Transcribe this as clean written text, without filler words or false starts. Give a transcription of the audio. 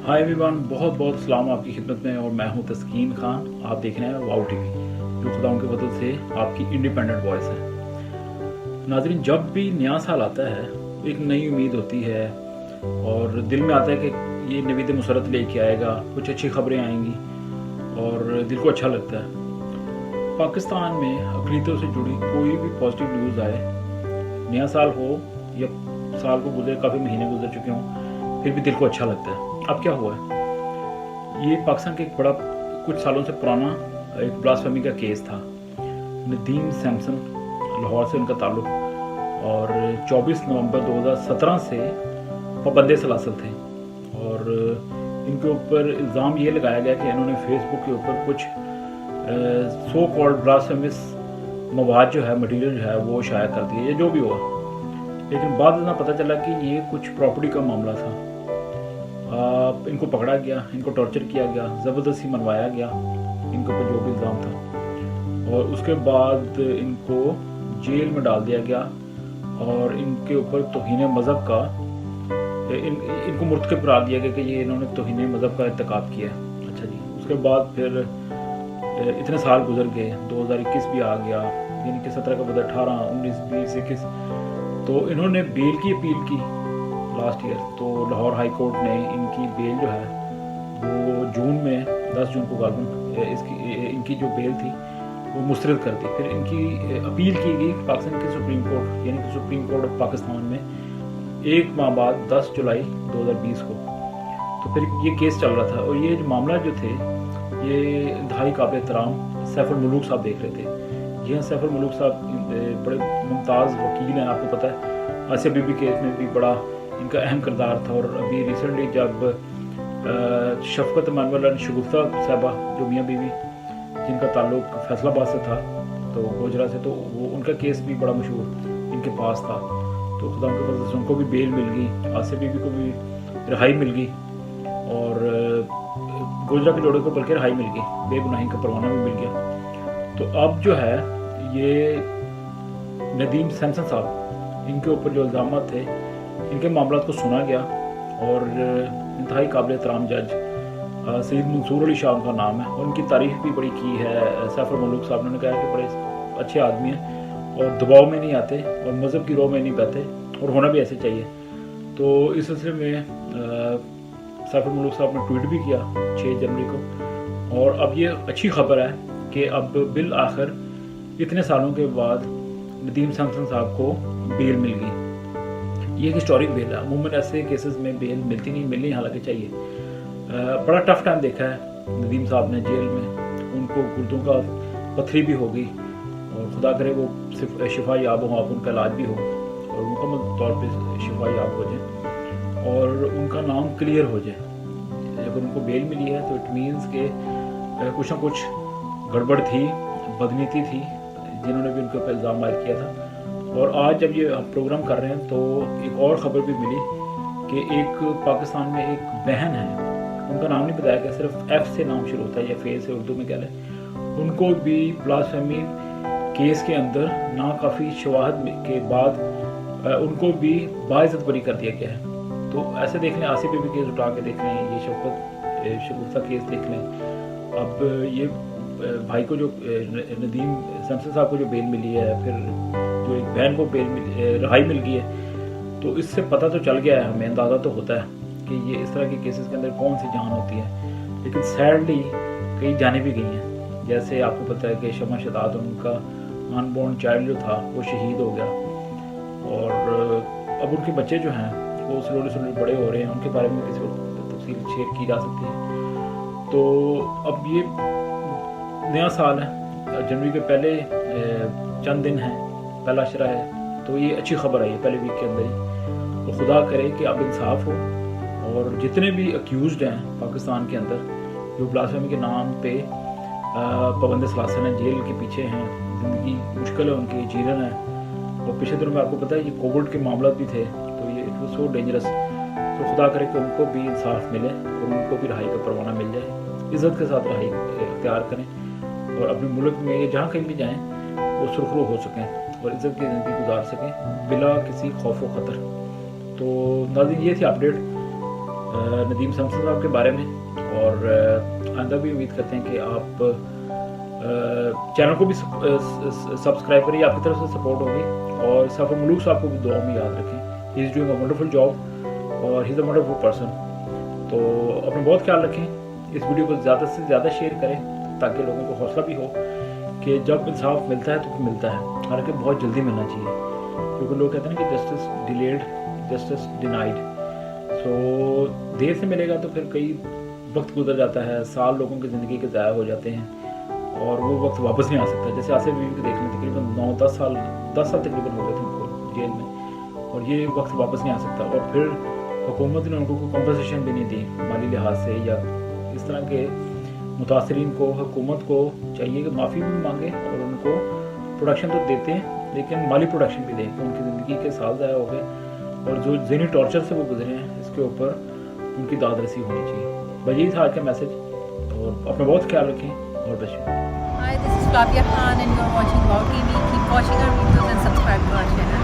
Hi everyone, बहुत बहुत सलाम आपकी खिदमत में। और मैं हूं तस्कीन खान। आप देख रहे हैं वाओ टीवी, जो खुदाओं के फजल से आपकी इंडिपेंडेंट वॉइस है। नाज़रीन, जब भी नया साल आता है एक नई उम्मीद होती है और दिल में आता है कि ये नवीद मुसरत लेके आएगा, कुछ अच्छी खबरें आएंगी और दिल को अच्छा लगता है। पाकिस्तान में अक़लीतों से जुड़ी कोई भी पॉजिटिव न्यूज़ आए, नया साल हो या साल को गुजरे काफ़ी महीने गुजर चुके हों, फिर भी दिल को अच्छा लगता है। अब क्या हुआ है? ये पाकिस्तान के एक बड़ा कुछ सालों से पुराना एक ब्लास्फेमी का केस था। नदीम सैमसन, लाहौर से उनका ताल्लुक, और 24 नवंबर 2017 से पाबंद सलासल थे। और इनके ऊपर इल्ज़ाम ये लगाया गया कि इन्होंने फेसबुक के ऊपर कुछ सो कॉल्ड ब्लास्फेमस मवाद जो है, मटीरियल जो है, वो शाया कर दिए, या जो भी हुआ। लेकिन बाद में पता चला कि ये कुछ प्रॉपर्टी का मामला था। इनको पकड़ा गया, इनको टॉर्चर किया गया, ज़बरदस्ती मनवाया गया इनके ऊपर जो भी इल्ज़ाम था, और उसके बाद इनको जेल में डाल दिया गया और इनके ऊपर तौहीन मज़हब का इनको मुर्तकब करार दिया गया कि ये इन्होंने तौहीन मज़हब का इर्तिकाब किया है। अच्छा जी, उसके बाद फिर इतने साल गुजर गए, 2021 भी आ गया, यानी कि 17 का बाद 18, 19, 20, 21, तो इन्होंने बेल की अपील की लास्ट ईयर। तो लाहौर हाई कोर्ट ने इनकी बेल जो है वो जून में 10 जून को गालबन इनकी जो बेल थी वो मुस्तरद कर दी। फिर इनकी अपील की गई पाकिस्तान की सुप्रीम कोर्ट, यानी कि सुप्रीम कोर्ट ऑफ पाकिस्तान में 1 माह बाद 10 जुलाई 2020 को। तो फिर ये केस चल रहा था और ये जो मामला जो थे ये इंतहाई काबिल एहतराम सैफुल मुलूक साहब देख रहे थे। जी हाँ, सैफुल मुलूक साहब बड़े मुमताज़ वकील हैं। आपको पता है आसिया बीबी केस में भी बड़ा इनका अहम किरदार था। और अभी रिसेंटली जब शफकत मानवल और शगुफ्ता साहबा, जो मियाँ बीवी जिनका ताल्लुक फैसलाबाद से था, तो गोजरा से, तो वो उनका केस भी बड़ा मशहूर इनके पास था। तो खुदा के फजल से उनको भी बेल मिल गई, आसिया बीबी को भी रिहाई मिल गई, और गोजरा के जोड़े को बल्कि रिहाई मिल गई, बेगुनाही का परवाना भी मिल गया। तो अब जो है ये नदीम सैमसन साहब, इनके ऊपर जो इल्ज़ाम थे, इनके मामला को सुना गया और इंतहाई काबिल एहतराम जज सईद मंसूर अली शाह उनका नाम है, और उनकी तारीफ भी बड़ी की है सैफुल मुलूक साहब ने। कहा कि बड़े अच्छे आदमी हैं और दबाव में नहीं आते और मज़हब की रो में नहीं बहते, और होना भी ऐसे चाहिए। तो इस सिलसिले में सैफुल मुलूक साहब ने ट्वीट भी किया 6 जनवरी को। और अब ये अच्छी खबर है कि अब बिल आखिर इतने सालों के बाद नदीम सैमसन साहब को बेल मिल गई। ये एक हिस्टोरिक बेल है। अमूमन ऐसे केसेस में बेल मिलती नहीं, मिलनी हालांकि चाहिए। बड़ा टफ टाइम देखा है नदीम साहब ने जेल में। उनको गुर्दों का पथरी भी हो गई, और खुदा करे वो सिर्फ शिफा याब हो, आप उनका इलाज भी हो और मुकम्मल तौर पर शिफा याब हो जाए और उनका नाम क्लियर हो जाए। जब उनको बेल मिली है तो इट मीन्स के कुछ ना कुछ गड़बड़ थी, बदनीति थी, जिन्होंने भी उनके ऊपर इल्ज़ाम आयद किया था। और आज जब ये हम प्रोग्राम कर रहे हैं तो एक और ख़बर भी मिली कि एक पाकिस्तान में एक बहन है, उनका नाम नहीं बताया गया, सिर्फ एफ से नाम शुरू होता है या फे से उर्दू में कह लें। उनको भी ब्लास्फेमी केस के अंदर नाकाफ़ी शवाहद के बाद उनको भी बाइज़्ज़त बरी कर दिया गया है। तो ऐसे देख लें, आसिफ बीबी केस उठा के देख लें, ये शगुफ्ता केस देख लें। अब ये भाई को जो नदीम सैमसन साहब को जो बेल मिली है, फिर जो एक बहन को रिहाई मिल गई है, तो इससे पता तो चल गया है, हमें अंदाज़ा तो होता है कि ये इस तरह के केसेस के अंदर कौन सी जान होती है। लेकिन सैडली कई जाने भी गई हैं। जैसे आपको पता है कि शमा शदाद, उनका अनबॉर्न चाइल्ड जो था वो शहीद हो गया, और अब उनके बच्चे जो हैं वो स्लोली बड़े हो रहे हैं। उनके बारे में किसी को तफसील शेयर की जा सकती है। तो अब ये नया साल है, जनवरी के पहले चंद दिन हैं, पहला अशरा है, तो ये अच्छी खबर आई है पहले वीक के अंदर ही। तो खुदा करे कि अब इंसाफ हो और जितने भी अक्यूज़ड हैं पाकिस्तान के अंदर, जो ब्लास्फेमी के नाम पे पाबंद सलासल हैं, जेल के पीछे हैं, ज़िंदगी मुश्किल है उनकी, जीवन है। और पिछले दिनों में आपको पता है ये कोविड के मामला भी थे, तो ये इट वाज सो डेंजरस। तो खुदा करे कि उनको भी इंसाफ मिले और उनको भी रिहाई का परवाना मिल जाए, इज़्ज़त के साथ रिहाई इख्तियार करें और अपने मुल्क में जहाँ कहीं भी जाएँ वो सुरखरू हो सकें और इज़्ज़त की ज़िंदगी गुजार सकें बिला किसी खौफ व ख़तर। तो नाज़रीन, ये थी अपडेट। नदीम समसन साहब के बारे में, और आइंदा भी उम्मीद करते हैं कि आप चैनल को भी सब्सक्राइब करिए, आपकी तरफ से सपोर्ट होगी। और सफ़र मलूक साहब को भी दुआ में याद रखें, he is doing a wonderful job और he is a wonderful person. तो अपना बहुत ख्याल रखें, इस वीडियो को ज़्यादा से ज़्यादा शेयर करें ताकि लोगों को हौसला भी हो कि जब इंसाफ मिलता है तो फिर मिलता है, हालांकि बहुत जल्दी मिलना चाहिए, क्योंकि लोग कहते हैं ना कि जस्टिस डिलेड जस्टिस डिनाइड। सो देर से मिलेगा तो फिर कई वक्त गुजर जाता है, साल लोगों की ज़िंदगी के ज़ाया हो जाते हैं और वो वक्त वापस नहीं आ सकता। जैसे आसिफ बीवी को देख लें, तकरीबन 10 साल तकरीबन हो गए थे उनको जेल में, और ये वक्त वापस नहीं आ सकता। और फिर हुकूमत ने उनको कोई कम्पनसेशन भी नहीं दी माली लिहाज से, या इस तरह के मुतासरीन को हुकूमत को चाहिए कि माफ़ी भी मांगे और उनको प्रोडक्शन तो देते हैं लेकिन माली प्रोडक्शन भी दें कि उनकी ज़िंदगी के साल ज़ाया हो गए और जो ज़हनी टॉर्चर से वो गुजरे हैं इसके ऊपर उनकी दाद रसी होनी चाहिए। बस यही था आज का मैसेज, और अपना बहुत ख्याल रखें और बच। Hi, this is Flavia Khan and you're watching Wow TV. Keep watching our videos and subscribe to our channel.